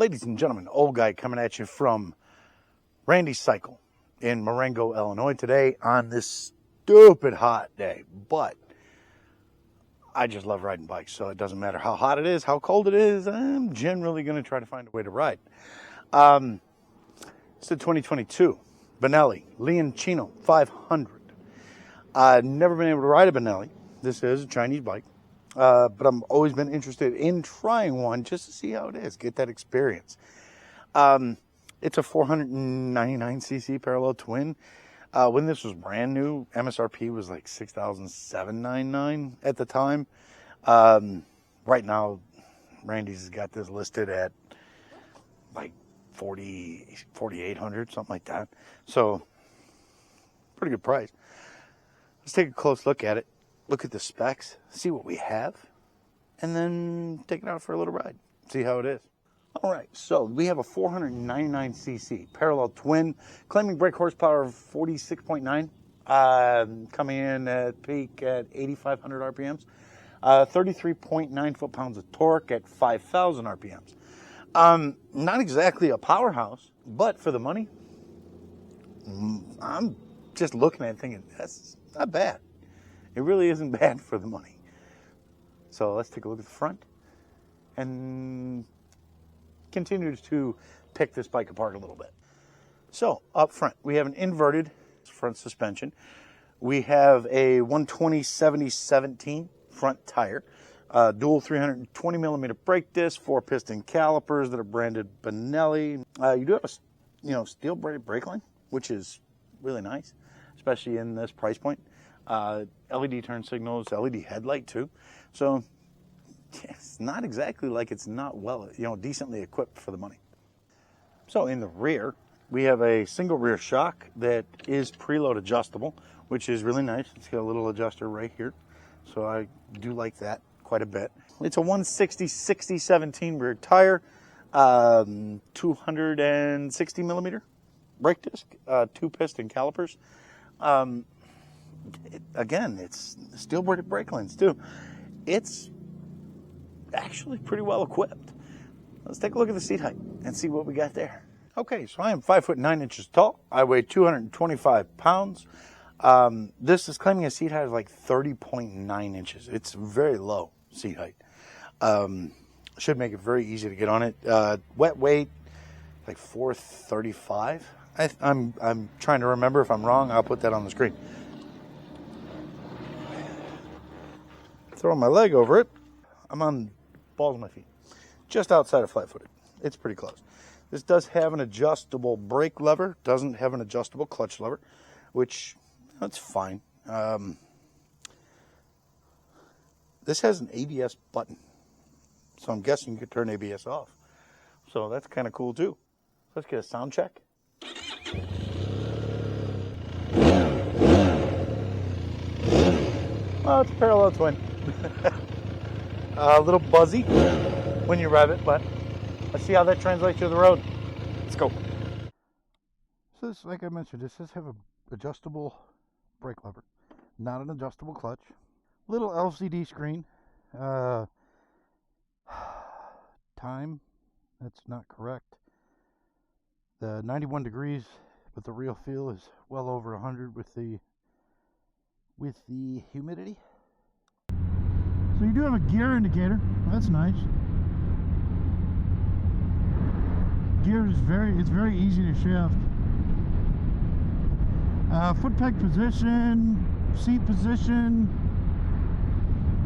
Ladies and gentlemen, old guy coming at you from Randy's Cycle in Marengo, Illinois today on this stupid hot day. But I just love riding bikes, so it doesn't matter how hot it is, how cold it is, I'm generally going to try to find a way to ride. It's the 2022 Benelli Leoncino 500. I've never been able to ride a Benelli. This is a Chinese bike. But I've always been interested in trying one just to see how it is, get that experience. It's a 499cc parallel twin. When this was brand new, MSRP was like $6,799 at the time. Right now, Randy's has got this listed at like $4,800, something like that. So, pretty good price. Let's take a close look at it. Look at the specs, see what we have, and then take it out for a little ride, see how it is. All right, so we have a 499cc parallel twin, claiming brake horsepower of 46.9, coming in at peak at 8,500 RPMs, 33.9 foot-pounds of torque at 5,000 RPMs. Not exactly a powerhouse, but for the money, I'm just looking at it thinking, that's not bad. It really isn't bad for the money. So let's take a look at the front and continue to pick this bike apart a little bit. So up front, we have an inverted front suspension. We have a 120/70/17 front tire, dual 320 millimeter brake disc, 4-piston calipers that are branded Benelli. You do have a steel braided brake line, which is really nice, especially in this price point. LED turn signals, LED headlight too. So it's not exactly like it's not decently equipped for the money. So in the rear, we have a single rear shock that is preload adjustable, which is really nice. It's got a little adjuster right here. So I do like that quite a bit. It's a 160/60/17 rear tire, 260 millimeter brake disc, 2-piston calipers. Again, it's steel braided brake lines too. It's actually pretty well equipped. Let's take a look at the seat height and see what we got there. Okay, so I am 5'9" tall. I weigh 225 pounds. This is claiming a seat height of like 30.9 inches. It's very low seat height. Should make it very easy to get on it. Wet weight, like 435. I'm trying to remember. If I'm wrong, I'll put that on the screen. Throwing my leg over it, I'm on balls of my feet, just outside of flat-footed. It's pretty close. This does have an adjustable brake lever, doesn't have an adjustable clutch lever, which that's fine. This has an ABS button, so I'm guessing you could turn ABS off. So that's kind of cool too. Let's get a sound check. Well, it's a parallel twin. A little buzzy when you rev it, but let's see how that translates to the road. Let's go. So this, like I mentioned, this does have an adjustable brake lever, not an adjustable clutch. Little LCD screen. Time, that's not correct. The 91 degrees, but the real feel is well over 100 with the humidity. So you do have a gear indicator. That's nice. Gear is very easy to shift. Foot peg position, seat position.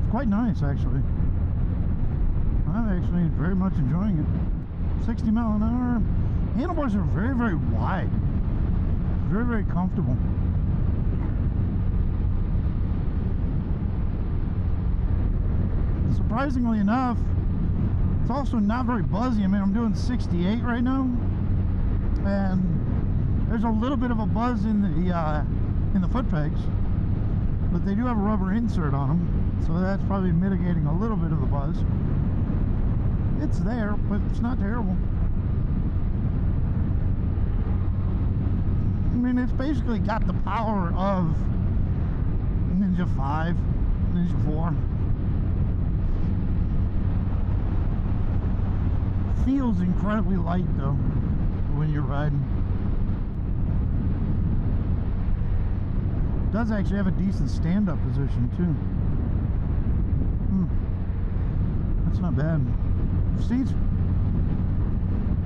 It's quite nice actually. I'm actually very much enjoying it. 60 mile an hour. Handlebars are very wide. Very comfortable. Surprisingly enough, it's also not very buzzy. I mean, I'm doing 68 right now, and there's a little bit of a buzz in the foot pegs, but they do have a rubber insert on them, so that's probably mitigating a little bit of the buzz. It's there, but it's not terrible. I mean, it's basically got the power of Ninja 5, Ninja 4. feels incredibly light though when you're riding. It does actually have a decent stand-up position too. That's not bad. Seats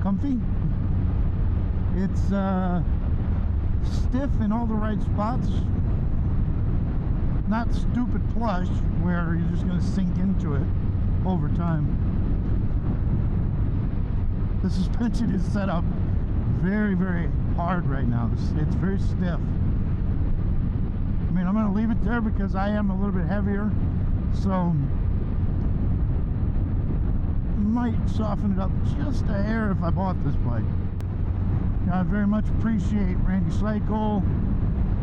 comfy. It's stiff in all the right spots. Not stupid plush where you're just going to sink into it over time. The suspension is set up very, very hard right now. It's very stiff. I mean, I'm going to leave it there because I am a little bit heavier, so might soften it up just a hair if I bought this bike. I very much appreciate Randy Cycle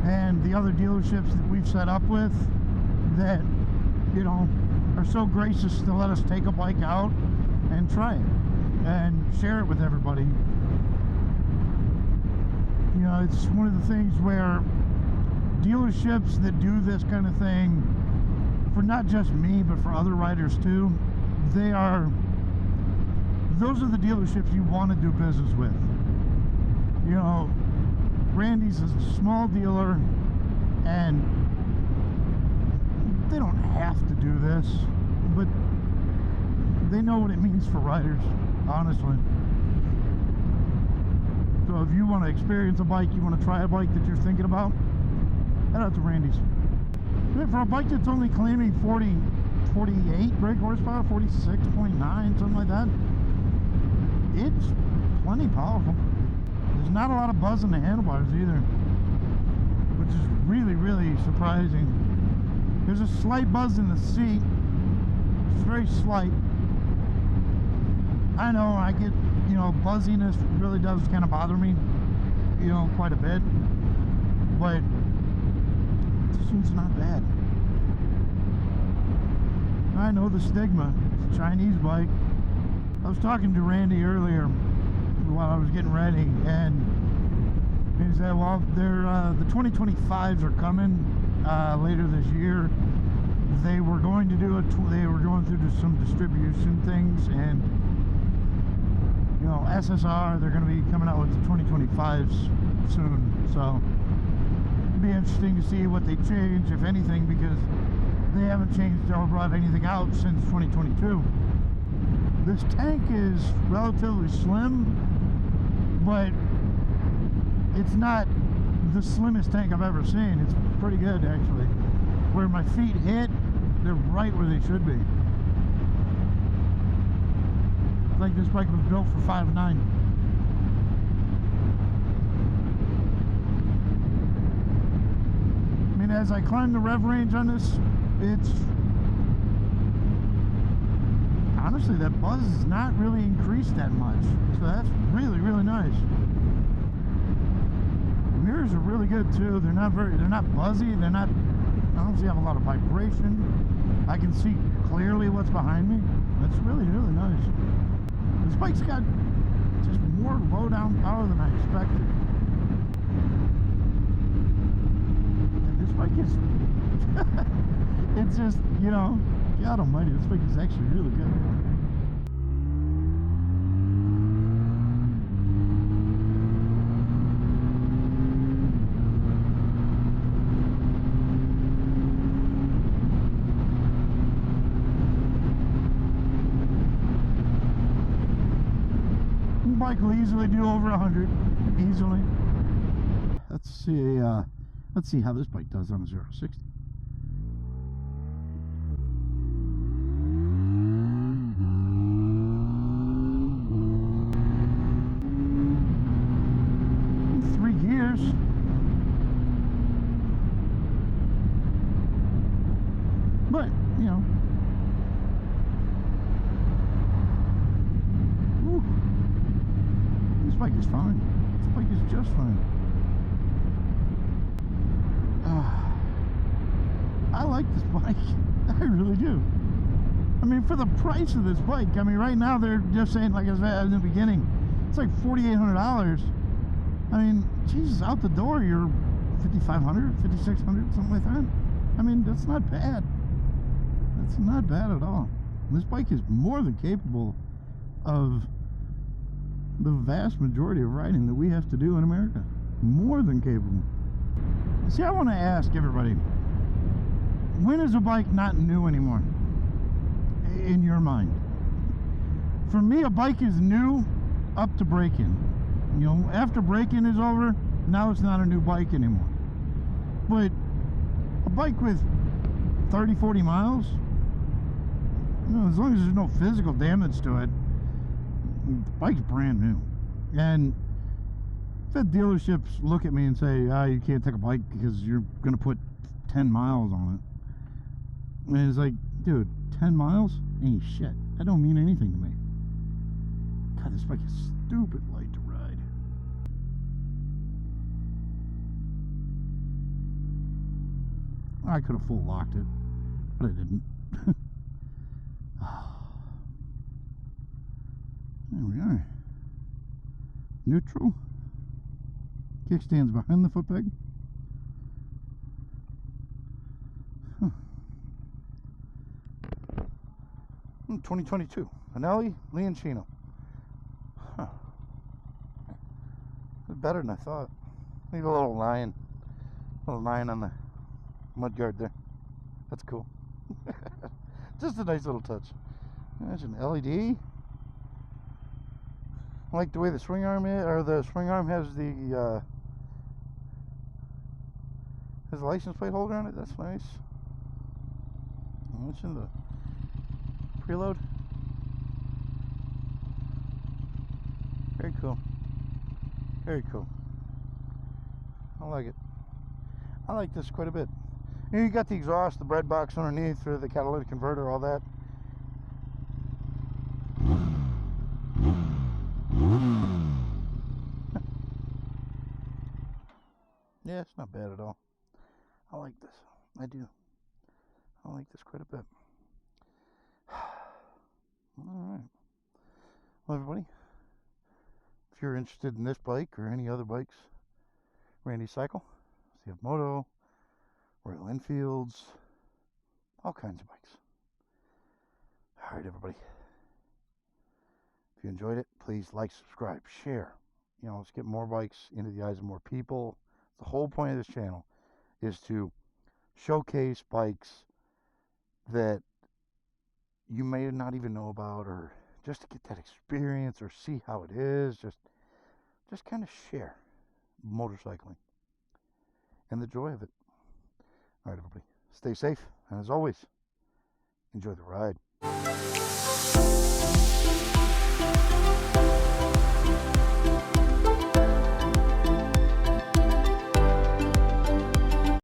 and the other dealerships that we've set up with that, you know, are so gracious to let us take a bike out and try it and share it with everybody. You know, it's one of the things where dealerships that do this kind of thing, for not just me but for other riders too, those are the dealerships you want to do business with. You know, Randy's a small dealer and they don't have to do this, but they know what it means for riders, honestly. So if you want to experience a bike, you want to try a bike that you're thinking about, head out to Randy's. For a bike that's only claiming 48 brake horsepower, 46.9, something like that, it's plenty powerful. There's not a lot of buzz in the handlebars either, which is really, really surprising. There's a slight buzz in the seat. It's very slight. I know I get, you know, buzziness really does kind of bother me, you know, quite a bit, but this one's not bad. I know the stigma. It's a Chinese bike. I was talking to Randy earlier while I was getting ready, and he said, well, the 2025s are coming later this year. They were going to do they were going through some distribution things, and you know, SSR, they're going to be coming out with the 2025s soon, so it'll be interesting to see what they change, if anything, because they haven't changed or brought anything out since 2022. This tank is relatively slim, but it's not the slimmest tank I've ever seen. It's pretty good, actually. Where my feet hit, they're right where they should be. It's like this bike was built for 5'9". I mean, as I climb the rev range on this, it's honestly, that buzz has not really increased that much, so that's really, really nice. The mirrors are really good too. They're not buzzy. I don't see have a lot of vibration. I can see clearly what's behind me. That's really, really nice. This bike's got just more low down power than I expected. And this bike is it's just, you know, God almighty, this bike is actually really good. The bike will easily do over 100, easily. Let's see how this bike does on a 0-60. But, you know, this bike is fine. This bike is just fine. I like this bike. I really do. I mean, for the price of this bike, I mean, right now they're just saying, like I said in the beginning, it's like $4,800. I mean, Jesus, out the door, you're $5,500, $5,600, something like that. I mean, that's not bad. That's not bad at all. This bike is more than capable of the vast majority of riding that we have to do in America. More than capable. See, I want to ask everybody, when is a bike not new anymore? In your mind? For me, a bike is new up to break-in. You know, after break-in is over, now it's not a new bike anymore. But a bike with 30, 40 miles, you know, as long as there's no physical damage to it, the bike's brand new. And if the dealerships look at me and say, you can't take a bike because you're going to put 10 miles on it. And it's like, dude, 10 miles? Ain't shit. That don't mean anything to me. God, this bike is stupid light to ride. I could have full locked it, but I didn't. There we are. Neutral. Kickstand's behind the foot peg. 2022 Benelli Leoncino. Better than I thought. Leave a little line on the mudguard there. That's cool. Just a nice little touch. Imagine LED. I like the way the swing arm is, or the swing arm has the license plate holder on it. That's nice. Mention the preload. Very cool. Very cool. I like it. I like this quite a bit. You got the exhaust, the bread box underneath, or the catalytic converter, all that. Yeah, it's not bad at all. I like this. I do. I like this quite a bit. Alright. Well, everybody, if you're interested in this bike or any other bikes, Randy Cycle, CFMoto, Royal Enfields, all kinds of bikes. Alright, everybody. If you enjoyed it, please like, subscribe, share. You know, let's get more bikes into the eyes of more people. The whole point of this channel is to showcase bikes that you may not even know about, or just to get that experience or see how it is. Just kind of share motorcycling and the joy of it. All right, everybody, stay safe, and as always, enjoy the ride.